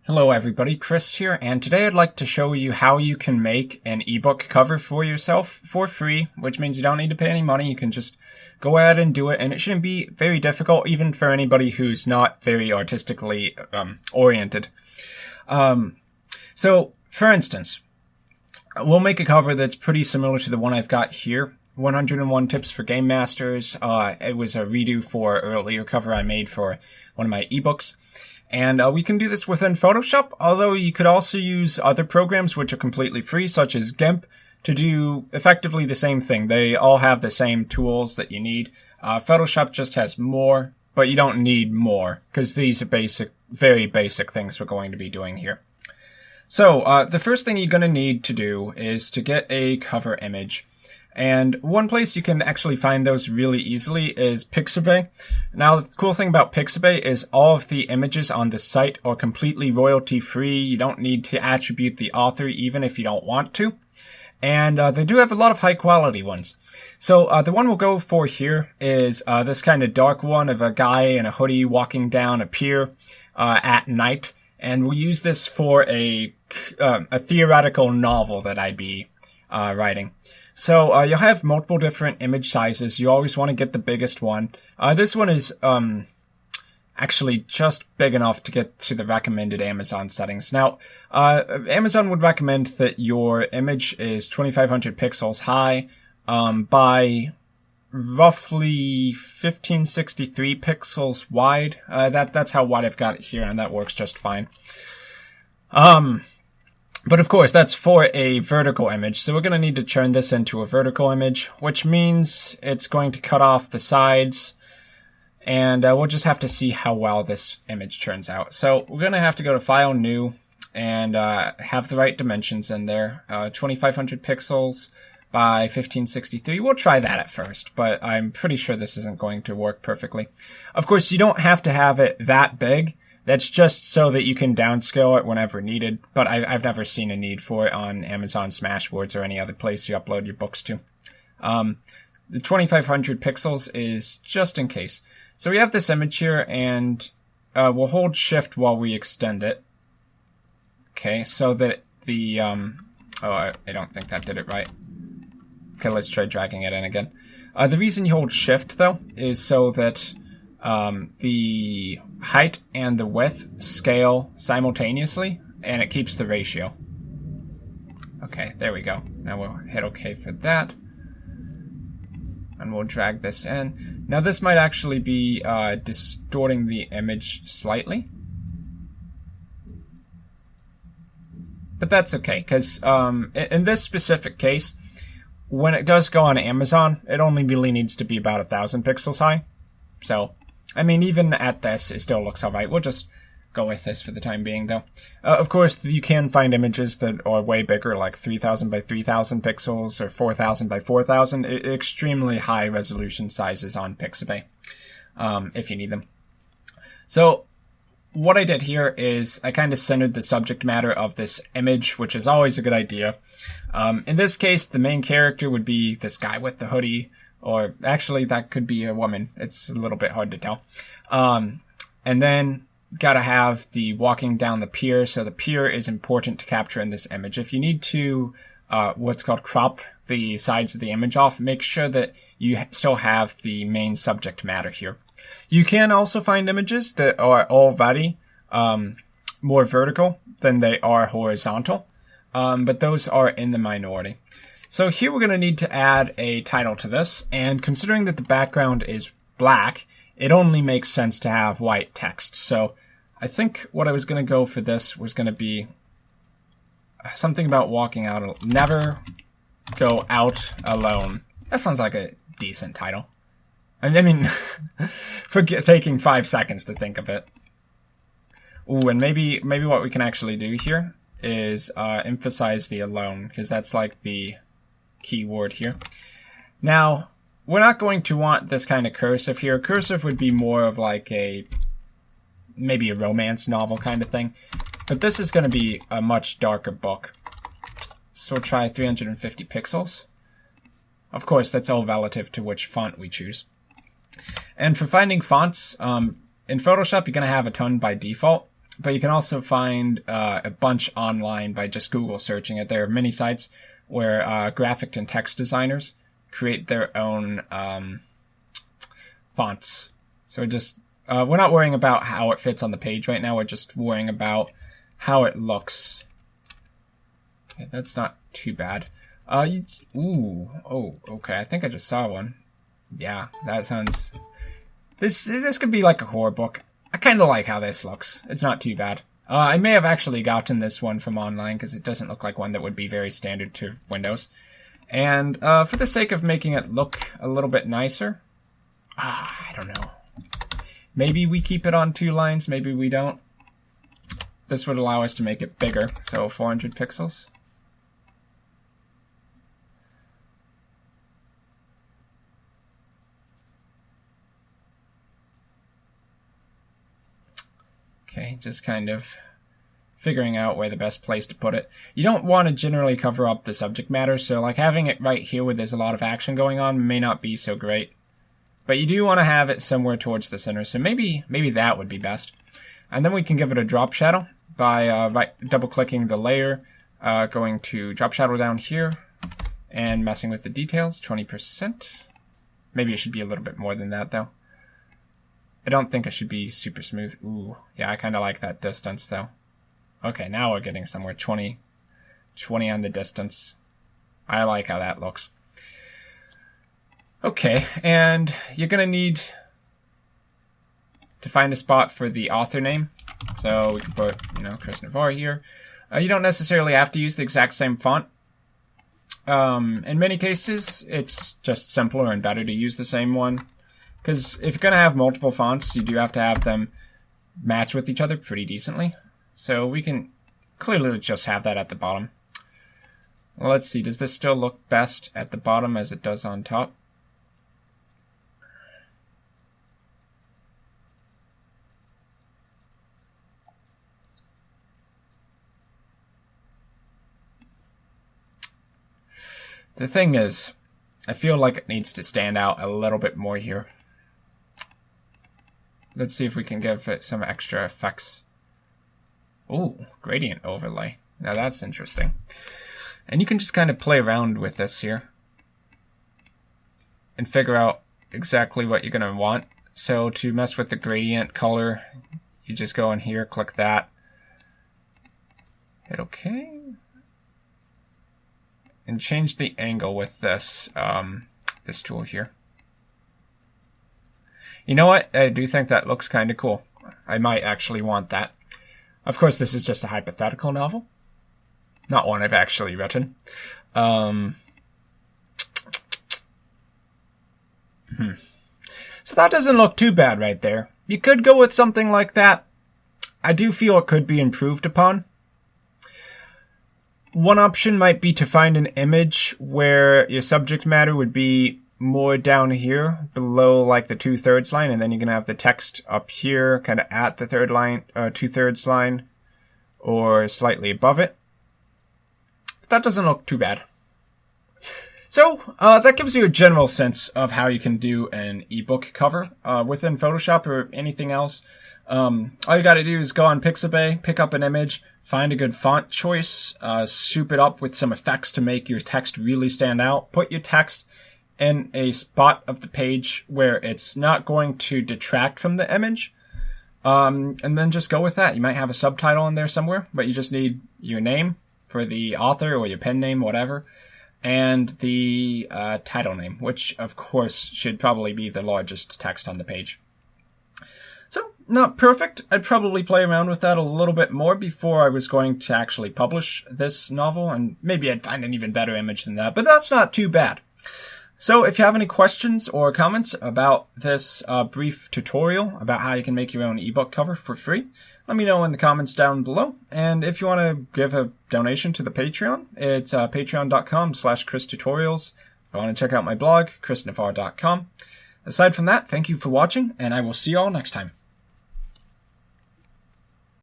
Hello everybody, Chris here, and today I'd like to show you how you can make an ebook cover for yourself for free, which means you don't need to pay any money. You can just go ahead and do it, and it shouldn't be very difficult, even for anybody who's not very artistically oriented. So, for instance, we'll make a cover that's pretty similar to the one I've got here. 101 Tips for Game Masters. It was a redo for an earlier cover I made for one of my ebooks. And we can do this within Photoshop, although you could also use other programs which are completely free, such as GIMP, to do effectively the same thing. They all have the same tools that you need. Photoshop just has more, but you don't need more, because these are basic, very basic things we're going to be doing here. So, the first thing you're going to need to do is to get a cover image. And one place you can actually find those really easily is Pixabay. Now, the cool thing about Pixabay is all of the images on the site are completely royalty-free. You don't need to attribute the author even if you don't want to. And they do have a lot of high-quality ones. So the one we'll go for here is this kind of dark one of a guy in a hoodie walking down a pier at night. And we'll use this for a theoretical novel that I'd be writing. So you'll have multiple different image sizes. You always want to get the biggest one. This one is actually just big enough to get to the recommended Amazon settings. Now, Amazon would recommend that your image is 2500 pixels high by roughly 1563 pixels wide. That's how wide I've got it here, and that works just fine. But of course, that's for a vertical image, so we're going to need to turn this into a vertical image, which means it's going to cut off the sides, and we'll just have to see how well this image turns out. So we're going to have to go to File, New, and have the right dimensions in there. 2500 pixels by 1563. We'll try that at first, but I'm pretty sure this isn't going to work perfectly. Of course, you don't have to have it that big. That's just so that you can downscale it whenever needed, but I've never seen a need for it on Amazon Smashwords or any other place you upload your books to. The 2500 pixels is just in case. So we have this image here, and we'll hold Shift while we extend it. Okay, so that the... I don't think that did it right. Okay, let's try dragging it in again. The reason you hold Shift, though, is so that the height and the width scale simultaneously, and it keeps the ratio. Okay, there we go. Now we'll hit OK for that. And we'll drag this in. Now this might actually be distorting the image slightly. But that's okay, because in this specific case, when it does go on Amazon, it only really needs to be about 1000 pixels high. So, I mean, even at this, it still looks alright. We'll just go with this for the time being, though. Of course, you can find images that are way bigger, like 3000 by 3000 pixels or 4000 by 4000. Extremely high resolution sizes on Pixabay, if you need them. So, what I did here is I kind of centered the subject matter of this image, which is always a good idea. In this case, the main character would be this guy with the hoodie. Or actually, that could be a woman. It's a little bit hard to tell. And then gotta have the walking down the pier. So the pier is important to capture in this image. If you need to, what's called crop the sides of the image off, make sure that you still have the main subject matter here. You can also find images that are already more vertical than they are horizontal. But those are in the minority. So here we're going to need to add a title to this, and considering that the background is black, it only makes sense to have white text. So I think what I was going to go for this was going to be something about walking out. Never go out alone. That sounds like a decent title. I mean, for taking 5 seconds to think of it. Ooh, and maybe what we can actually do here is emphasize the alone, because that's like the keyword here. Now, we're not going to want this kind of cursive here. Cursive would be more of like maybe a romance novel kind of thing. But this is going to be a much darker book. So we'll try 350 pixels. Of course, that's all relative to which font we choose. And for finding fonts, in Photoshop, you're going to have a ton by default. but you can also find a bunch online by just Google searching it. There are many sites where graphic and text designers create their own fonts. So just we're not worrying about how it fits on the page right now. We're just worrying about how it looks. Okay, that's not too bad. Ooh, oh, okay. I think I just saw one. Yeah, that sounds. This could be like a horror book. I kind of like how this looks. It's not too bad. I may have actually gotten this one from online because it doesn't look like one that would be very standard to Windows. And for the sake of making it look a little bit nicer, I don't know. Maybe we keep it on 2 lines, maybe we don't. This would allow us to make it bigger, so 400 pixels. Okay, just kind of figuring out where the best place to put it. You don't want to generally cover up the subject matter, so like having it right here where there's a lot of action going on may not be so great. But you do want to have it somewhere towards the center, so maybe that would be best. And then we can give it a drop shadow by double-clicking the layer, going to drop shadow down here, and messing with the details, 20%. Maybe it should be a little bit more than that, though. I don't think it should be super smooth. Ooh, yeah, I kind of like that distance, though. Okay, now we're getting somewhere. 20 on the distance. I like how that looks. Okay, and you're going to need to find a spot for the author name. So we can put, Chris Navarre here. You don't necessarily have to use the exact same font. In many cases, it's just simpler and better to use the same one. Because if you're going to have multiple fonts, you do have to have them match with each other pretty decently. So we can clearly just have that at the bottom. Well, let's see. Does this still look best at the bottom as it does on top? The thing is, I feel like it needs to stand out a little bit more here. Let's see if we can give it some extra effects. Ooh, gradient overlay. Now that's interesting. And you can just kind of play around with this here and figure out exactly what you're going to want. So to mess with the gradient color, you just go in here, click that, hit OK, and change the angle with this this tool here. You know what? I do think that looks kind of cool. I might actually want that. Of course, this is just a hypothetical novel, not one I've actually written. So that doesn't look too bad right there. You could go with something like that. I do feel it could be improved upon. One option might be to find an image where your subject matter would be more down here below like the 2/3 line, and then you're gonna have the text up here kind of at the 2/3 line or slightly above it. But that doesn't look too bad. So that gives you a general sense of how you can do an ebook cover within Photoshop or anything else. All you got to do is go on Pixabay, pick up an image, find a good font choice, soup it up with some effects to make your text really stand out, put your text in a spot of the page where it's not going to detract from the image, and then just go with that. You might have a subtitle in there somewhere, but you just need your name for the author or your pen name, whatever, and the title name, which of course should probably be the largest text on the page. So, not perfect. I'd probably play around with that a little bit more before I was going to actually publish this novel, and maybe I'd find an even better image than that, but that's not too bad. So if you have any questions or comments about this brief tutorial about how you can make your own ebook cover for free, let me know in the comments down below. And if you want to give a donation to the Patreon, it's patreon.com/ChrisTutorials. If you want to check out my blog, chrisnavarre.com. Aside from that, thank you for watching, and I will see you all next time.